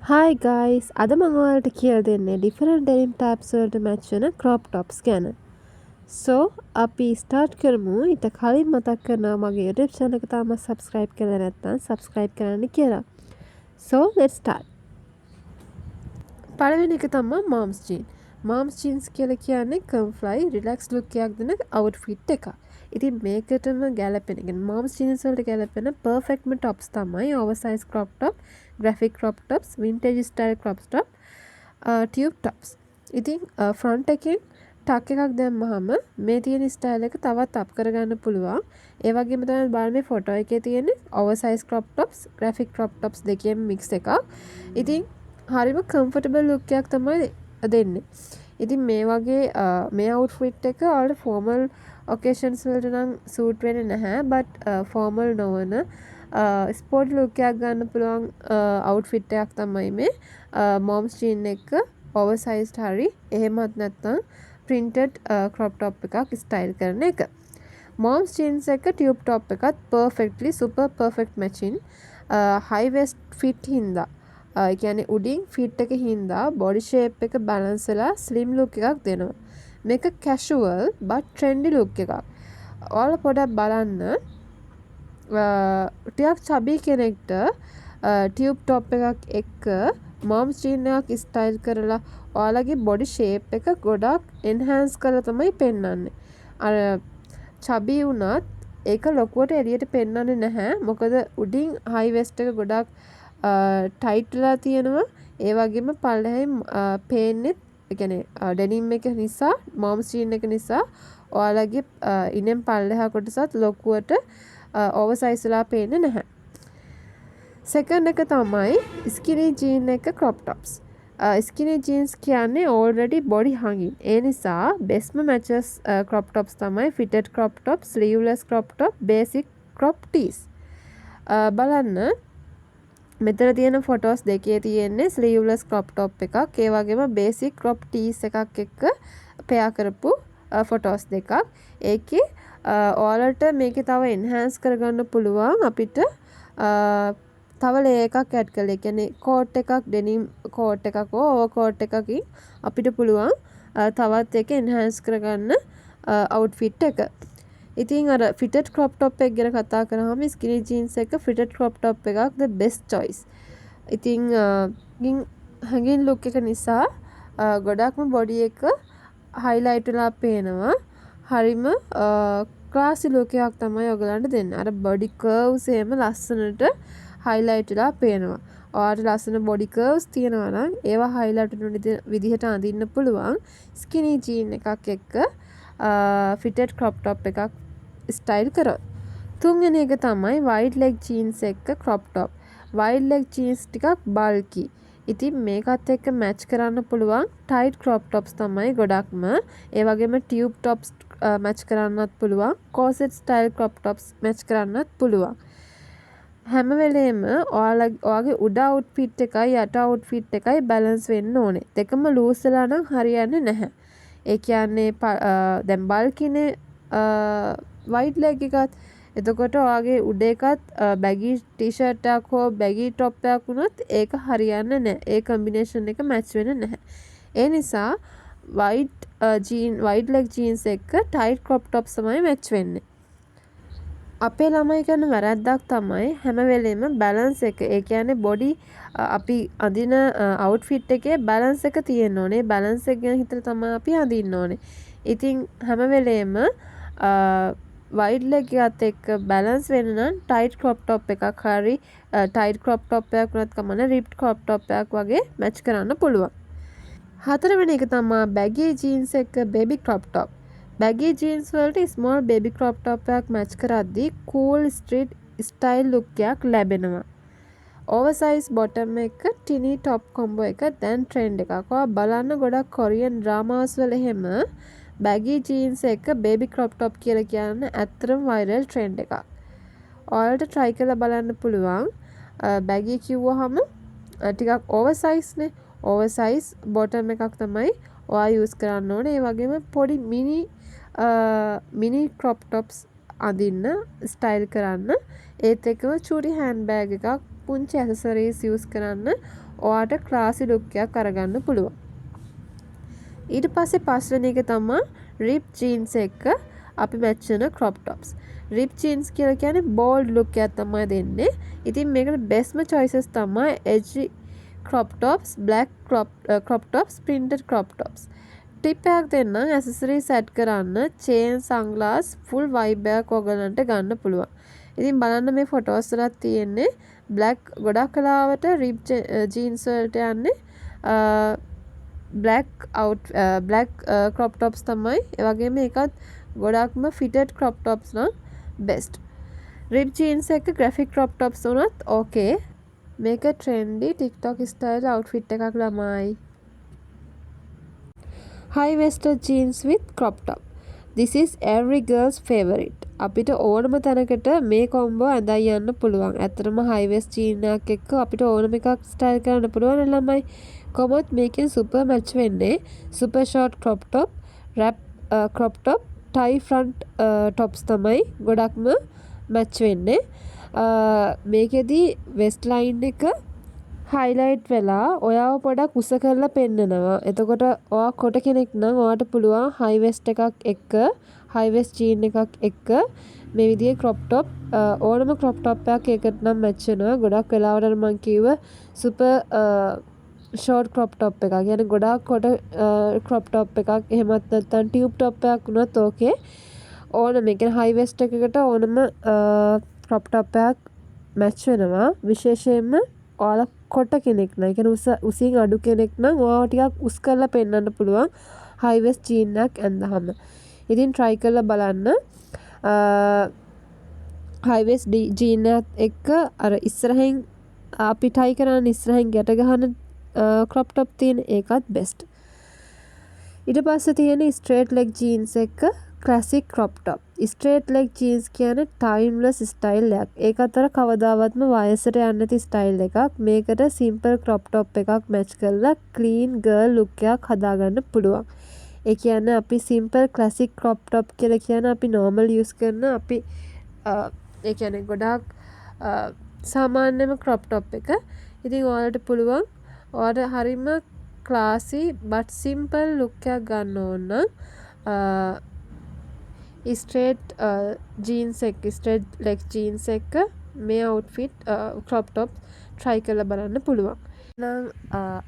Hi guys, අද මම ඔයාලට කියලා දෙන්නේ different denim types වලට match වෙන crop tops ගැන. So, අපි start කරමු. ඊට කලින් මතක් කරනවා මගේ YouTube channel එක තාම subscribe කරලා නැත්නම් subscribe කරන්න කියලා. So, let's start. පළවෙනි එක තමයි moms jeans. moms jeans කියලා කියන්නේ comfy, relaxed look එකක් දෙන outfit එකක්. ඉතින් මේකටම ගැලපෙන moms jeans වලට ගැලපෙන perfectම tops තමයි oversize crop top, graphic crop tops, vintage style crop top, tube tops. ඉතින් front එකෙන් ටක් එකක් දැම්මහම මේ තියෙන ස්ටයිල් එක තවත් අප් කරගන්න පුළුවන්. ඒ වගේම තමයි බලන්න මේ ෆොටෝ එකේ තියෙන oversize crop tops, graphic crop tops දෙකේම mix එකක්. ඉතින් හරිම කම්ෆර්ටබල් ලුක් එකක් තමයි දෙන්නේ. ඉතින් මේ වගේ මේ අවුට්ෆිට් එක ඔයාලට ෆෝමල් ඔකේෂන්ස් වලට නම් සූට් වෙන්නේ නැහැ. බට් ෆෝමල් නොවන ස්පෝර්ට් ලුක් එකක් ගන්න පුළුවන් අවුට්ෆිට් එකක් තමයි මේ මොම්ස් ජීන් එක ඕවර්සයිස්ඩ් හරි එහෙමත් නැත්නම් printed crop top එකක් ස්ටයිල් කරන එක. මොම්ස් ජීන්ස් එක ටියුබ් top එකත් perfectly super perfect matching. high waist fit හින්දා කියන්නේ උඩින් ෆිට් එක හින්දා බොඩි ෂේප් එක බැලන්ස් වෙලා ස්ලිම් ලුක් එකක් දෙනවා. මේක කැෂුවල් බට් ට්‍රෙන්ඩි ලුක් එකක්. ඔයාලා පොඩක් බලන්න ටිකක් චබි කෙනෙක්ට ටියුබ් টොප් එකක් එක්ක මොම්ස් ජීන් එකක් ස්ටයිල් කරලා ඔයාලගේ බොඩි ෂේප් එක ගොඩක් එන්හාන්ස් කරලා තමයි පෙන්වන්නේ. අර චබි වුණත් ඒක ලොකුවට එළියට පෙන්වන්නේ නැහැ. මොකද උඩින් හයි වෙස්ට් එක ගොඩක් ටයිට්ලා තියෙනවා. ඒ වගේම පල්ලෙහින් පේන්නෙත් කියන්නේ ඩෙනිම් එක නිසා මොම්ස් ජීන් එක නිසා ඔයාලගේ ඉනෙන් පල්ලෙහා කොටසත් ලොකුවට ඕවර්සයිස් වෙලා පේන්නේ නැහැ. සෙකන්ඩ් එක තමයි ස්කිනි ජීන් එක crop tops. ස්කිනි ජීන්ස් කියන්නේ already body hanging. ඒ නිසා bestම matches crop tops තමයි fitted crop top, sleeveless crop top, basic crop tees. බලන්න මෙතන තියෙන ෆොටෝස් දෙකේ තියෙන්නේ ස්ලීව්ලස් ක්‍රොප් টොප් එකක්. ඒ වගේම බේසික් ක්‍රොප් ටීස් එකක් එක්ක පෙයා කරපු ෆොටෝස් දෙකක්. ඒකේ ඔයාලට මේකේ තව එන්හාන්ස් කරගන්න පුළුවන් අපිට තව ලේ එකක් ඇඩ් කරලා. ඒ කියන්නේ කෝට් එකක් ඩෙනිම් කෝට් එකක් ඕවර් කෝට් එකකින් අපිට පුළුවන් තවත් එක එන්හාන්ස් කරගන්න අවුට්ෆිට් එක. ඉතින් අර fitted crop top එක ගැන කතා කරාම skinny jeans එක fitted crop top එකක් the best choice. ඉතින් hanging look එක නිසා ගොඩක්ම body එක highlight වෙලා පේනවා. හරිම classy look එකක් තමයි ඔයගලන්ට දෙන්නේ. අර body curves එහෙම ලස්සනට highlight වෙලා පේනවා. ඔයාලට ලස්සන body curves තියෙනවා නම් ඒවා highlight වෙන විදිහට අඳින්න පුළුවන් skinny jean එකක් එක්ක fitted crop top එකක් ස්ටයිල් කරොත්. තුන්වෙනි එක තමයි wide leg jeans එක crop top. wide leg jeans ටිකක් bulky. ඉතින් මේකත් එක්ක match කරන්න පුළුවන් tight crop tops තමයි ගොඩක්ම. ඒ වගේම tube tops match කරන්නත් පුළුවන්. corset style crop tops match කරන්නත් පුළුවන්. හැම වෙලේම ඔයාගේ උඩ outfit එකයි යට outfit එකයි balance වෙන්න ඕනේ. දෙකම loose වෙලා නම් හරියන්නේ නැහැ. ඒ කියන්නේ දැන් බල්කිනේ වයිට් ලෙග් එකත් එතකොට ඔයාගේ උඩ එකත් බැගි ටී-ෂර්ට් එකක් හෝ බැගි টොප් එකක් වුණොත් ඒක හරියන්නේ නැහැ. ඒ කම්බිනේෂන් එක මැච් වෙන්නේ නැහැ. ඒ නිසා වයිට් ලෙග් ජීන්ස් එක ටයිට් ක්‍රොප් টොප්ස් තමයි මැච් වෙන්නේ. අපේ ළමයි කරන වැරැද්දක් තමයි හැම වෙලෙම බැලන්ස් එක. ඒ කියන්නේ බොඩි අපි අඳින අවුට්ෆිට් එකේ බැලන්ස් එක තියෙන්න ඕනේ. බැලන්ස් එක ගැන හිතලා තමයි අපි අඳින්න ඕනේ. ඉතින් හැම වෙලෙම වයිඩ් ලෙග් එකත් එක්ක බැලන්ස් වෙන්න නම් ටයිට් ක්‍රොප් টොප් එකක් හරි ටයිට් ක්‍රොප් টොප් එකක් වුණත් කමන්නේ රිප්ඩ් ක්‍රොප් টොප් එකක් වගේ මැච් කරන්න පුළුවන්. හතරවෙනි එක තමයි බැගි ජීන්ස් එක බේබි ක්‍රොප් টොප්. බැගි ජීන්ස් වලට ස්මෝල් බේබි ක්‍රොප් টොප් එකක් මැච් කරද්දී කූල් ස්ට්‍රීට් ස්ටයිල් ලුක් එකක් ලැබෙනවා. ඕවර්සයිස් බොටම් එක ටිනි টොප් කොම්බෝ එක දැන් ට්‍රෙන්ඩ් එකක්. ඔයා බලන්න ගොඩක් කොරියන් ඩ්‍රාමාස් වල එහෙම බැගි ජීන්ස් එක බේබි ක්‍රොප් টොප් කියලා කියන්නේ ඇත්තටම වයිරල් ට්‍රෙන්ඩ් එකක්. ඔයාලට try කරලා බලන්න පුළුවන්. බැගි කිව්වහම ටිකක් ඕවර්සයිස්නේ. ඕවර්සයිස් බොටම් එකක් තමයි ඔයා යූස් කරන්න ඕනේ. ඒ වගේම පොඩි මිනි ක්‍රොප් টොප්ස් අඳින්න ස්ටයිල් කරන්න. ඒත් එක්කම චූටි හෑන්ඩ් බෑග් එකක් පුංචි ඇසසරීස් යූස් කරන්න ඔයාට ක්ලාසි ලුක් එකක් අරගන්න පුළුවන්. ඊට පස්සේ පස්වෙනි එක තමයි රිප් ජීන්ස් එක අපි මැච් වෙන ක්‍රොප් টොප්ස්. රිප් ජීන්ස් කියලා කියන්නේ බෝල්ඩ් ලුක් එකක් තමයි දෙන්නේ. ඉතින් මේකට බෙස්ට්ම choices තමයි edgy crop tops, black crop tops, printed crop tops. Tip එකක් දෙන්නම් ඇසසරිස් ඇඩ් කරන්න චේන් සන්ග්ලාස් ෆුල් වයිබ් එකක් ඔයගලන්ට ගන්න පුළුවන්. ඉතින් බලන්න මේ ෆොටෝස් වලත් තියෙන්නේ බ්ලැක් ගොඩක් කලාවට රිප් ජීන්ස් වලට යන්නේ බ්ලැක් ක්‍රොප් টොප්ස් තමයි. ඒ වගේම ඒකත් ගොඩක්ම ෆිටඩ් ක්‍රොප් টොප්ස් නම් බෙස්ට්. රිප් ජීන්ස් එක ග්‍රැෆික් ක්‍රොප් টොප්ස් උනත් ඕකේ. මේක ට්‍රෙන්ඩි TikTok ස්ටයිල් අවුට්ෆිට් එකක් ළමයි. high waisted jeans with crop top. This is every girl's favorite. අපිට ඕනම තැනකට මේ කොම්බෝ ඇඳයි යන්න පුළුවන්. ඇත්තටම high waist jean එකක් එක්ක අපිට ඕනම එකක් ස්ටයිල් කරන්න පුළුවන් ළමයි. කොහොමත් මේකෙන් සුපර් මැච් වෙන්නේ super short crop top, wrap crop top, tie front tops තමයි ගොඩක්ම මැච් වෙන්නේ. මේකෙදි වෙස්ට් ලයින් එක හයිලයිට් වෙලා ඔයාව පොඩක් උස කරලා පෙන්නනවා. එතකොට ඔයා කොට කෙනෙක් නම් ඔයාට පුළුවන් හයි වෙස්ට් එකක් එක්ක හයි වෙස්ට් ජීන් එකක් එක්ක මේ විදිහේ ක්‍රොප් টොප් ඕනම ක්‍රොප් টොප් එකක් ඒකට නම් මැච් වෙනවා. ගොඩක් වෙලාවට මම කිව්ව සුපර් ෂෝට් ක්‍රොප් টොප් එකක්. يعني ගොඩක් කොට ක්‍රොප් টොප් එකක් එහෙමත් නැත්නම් ටියුබ් টොප් එකක් වුණත් ඕකේ. ඕනම ඒ කියන්නේ හයි වෙස්ට් එකකට ඕනම ක්‍රොප් টොප් එකක් මැච් වෙනවා. විශේෂයෙන්ම ඔයාලා කොට කෙනෙක් නම් ඒ කියන්නේ උසින් අඩු කෙනෙක් නම් ඔයාව ටිකක් උස් කරලා පෙන්වන්න පුළුවන් හයි වෙස්ට් ජීන් එකක් ඇඳහම. ඉතින් try කරලා බලන්න. හයි වෙස්ට් ජීන් එකක් අර ඉස්සරහින් අපි tie කරන ඉස්සරහින් ගැට ගහන ක්‍රොප් টොප් තියෙන ඒකත් බෙස්ට්. ඊට පස්සේ තියෙන ස්ට්‍රේට් ලෙග් ජීන්ස් එක classic crop top. Straight leg jeans කියන්නේ ටයිම්ලස් ස්ටයිල් එකක්. ඒක අතර කවදාවත්ම වයසට යන්නේ නැති ස්ටයිල් එකක්. මේකට සිම්පල් ක්‍රොප් টොප් එකක් මැච් කරලා ක්ලීන් ගර්ල් ලුක් එකක් හදාගන්න පුළුවන්. ඒ කියන්නේ අපි සිම්පල් ක්ලාසික් ක්‍රොප් টොප් කියලා කියන්නේ අපි නෝමල් යූස් කරන අපි ඒ කියන්නේ ගොඩක් සාමාන්‍යම ක්‍රොප් টොප් එක. ඉතින් ඔයාලට පුළුවන් ඔයාලට හරිම ක්ලාසි බට් සිම්පල් ලුක් එකක් ගන්න ඕන නම් ස්ට්‍රේට් ජීන්ස් එක ස්ට්‍රේට් ලෙග් ජීන්ස් එක මේ අවුට්ෆිට් ක්‍රොප් টොප් try කරලා බලන්න පුළුවන්. නම්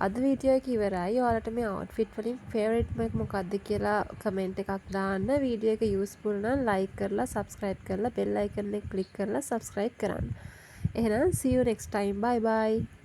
අද වීඩියෝ එක ඉවරයි. ඔයාලට මේ අවුට්ෆිට් වලින් ෆේවරිට් එක මොකක්ද කියලා කමෙන්ට් එකක් දාන්න. වීඩියෝ එක යූස්ෆුල් නම් like කරලා subscribe කරලා bell icon එක click කරලා subscribe කරන්න. එහෙනම් see you next time. Bye bye.